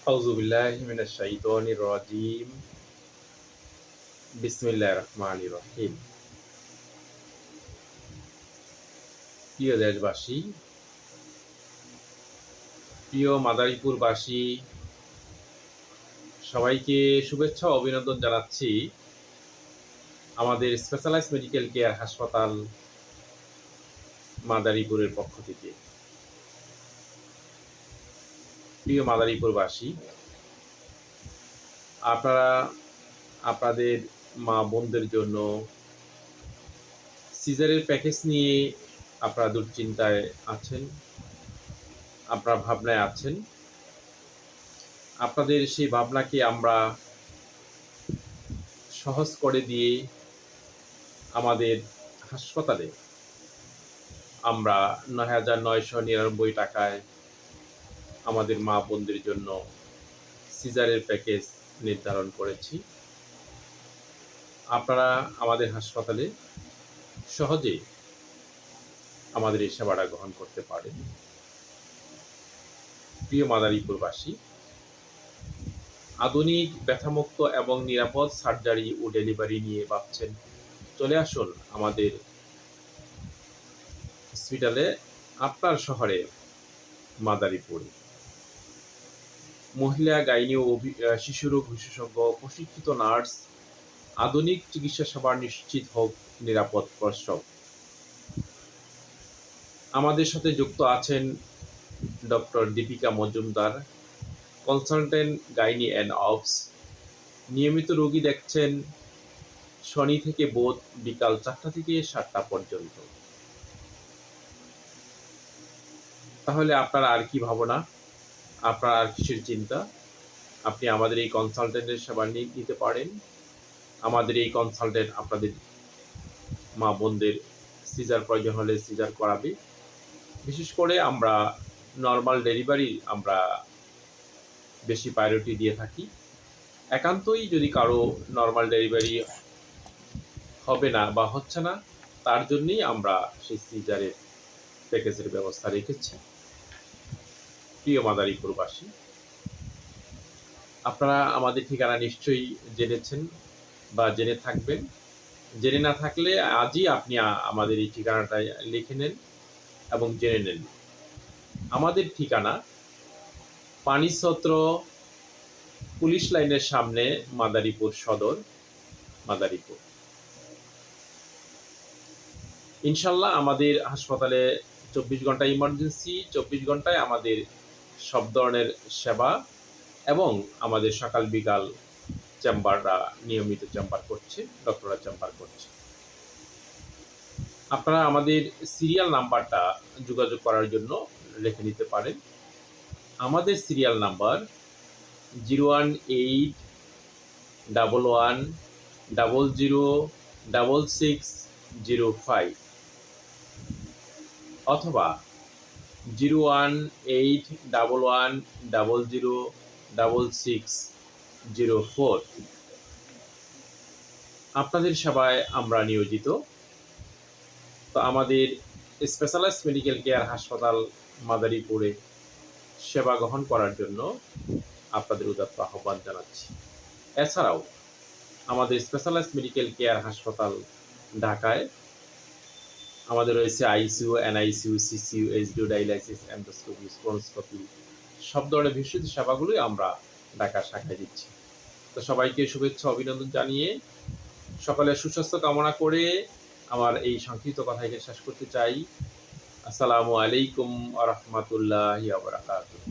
আউযু বিল্লাহি মিনাশ শাইতানির রাজিম। বিসমিল্লাহির রহমানির রহিম। প্রিয় দেশবাসী, প্রিয় মাদারীপুরবাসী, সবাইকে শুভেচ্ছা ও অভিনন্দন জানাচ্ছি আমাদের স্পেশালাইজড মেডিকেল কেয়ার হাসপাতাল মাদারীপুরের পক্ষ থেকে। প্রিয় মাদারীপুরবাসী, আপনারা আপনাদের মা বোনদের জন্য সিজারের প্যাকেজ নিয়ে আপনারা দুশ্চিন্তায় আছেন, আপনারা ভাবনায় আছেন। আপনাদের সেই ভাবনাকে আমরা সহজ করে দিয়ে আমাদের হাসপাতালে আমরা ৯,৯৯৯ টাকায় আমাদের মা বোনদের জন্য সিজারের প্যাকেজ নির্ধারণ করেছি। আপনারা আমাদের হাসপাতালে সহজে আমাদের এই সেবাটা গ্রহণ করতে পারেন। প্রিয় মাদারীপুরবাসী, আধুনিক ব্যথামুক্ত এবং নিরাপদ সার্জারি ও ডেলিভারি নিয়ে ভাবছেন? চলে আসুন আমাদের হসপিটালে, আপনার শহরে মাদারীপুরে। মহিলা, গাইনি ও শিশুরোগ বিশেষজ্ঞ, প্রশিক্ষিত নার্স, আধুনিক চিকিৎসা সেবা নিশ্চিত হোক নিরাপদ প্রসব। আমাদের সাথে যুক্ত আছেন doctor Dipika Majumdar, consultant gynae and obs. নিয়মিত রোগী দেখছেন শনি থেকে বুধ বিকাল 4টা থেকে 7টা পর্যন্ত। তাহলে আপনার আর কি ভাবনা, আপনার আর কিসের চিন্তা? আপনি আমাদের এই কনসালটেন্টের সেবা নিতে পারেন। আমাদের এই কনসালটেন্ট আপনাদের মা বোনদের সিজার প্রয়োজন হলে সিজার করাবে। বিশেষ করে আমরা নর্মাল ডেলিভারি আমরা বেশি প্রায়োরিটি দিয়ে থাকি। একান্তই যদি কারো নর্মাল ডেলিভারি হবে না বা হচ্ছে না, তার জন্যই আমরা সেই সিজারের প্যাকেজের ব্যবস্থা রেখেছি। প্রিয় মাদারীপুরবাসী, আপনারা আমাদের ঠিকানা নিশ্চয়ই জেনেছেন বা জেনে থাকবেন। জেনে না থাকলে আজই আপনি আমাদের এই ঠিকানাটা লিখে নেন এবং জেনে নেন। আমাদের ঠিকানা পানিছত্র পুলিশ লাইনের সামনে, মাদারীপুর সদর, মাদারীপুর। ইনশাল্লাহ আমাদের হাসপাতালে 24 ঘন্টা ইমার্জেন্সি, 24 ঘন্টায় আমাদের সব ধরনের সেবা এবং আমাদের সকাল বিকাল চেম্বাররা নিয়মিত চেম্বার করছে, ডক্টররা চেম্বার করছে। আপনারা আমাদের সিরিয়াল নাম্বারটা যোগাযোগ করার জন্য রেখে নিতে পারেন। আমাদের সিরিয়াল নাম্বার 01811006605 অথবা 01811006604। আপনাদের সেবায় আমরা নিয়োজিত। তো আমাদের স্পেশালাইজড মেডিকেল কেয়ার হাসপাতাল মাদারীপুরে সেবা গ্রহণ করার জন্য আপনাদের উদাত্ত আহ্বান জানাচ্ছি। এছাড়াও আমাদের স্পেশালাইজড মেডিকেল কেয়ার হাসপাতাল ঢাকায় আমাদের রয়েছে ICU, NICU, CCU, HDU, dialysis, endoscopy, colonoscopy, সব ধরনের ভেষজ সেবাগুলোই আমরা ঢাকার শাখায় দিচ্ছি। তো সবাইকে শুভেচ্ছা অভিনন্দন জানিয়ে সকলের সুস্বাস্থ্য কামনা করে আমার এই সংক্ষিপ্ত কথা এখানে শেষ করতে চাই। আসসালামু আলাইকুম ওয়া রাহমাতুল্লাহি ওয়া বারাকাতুহু।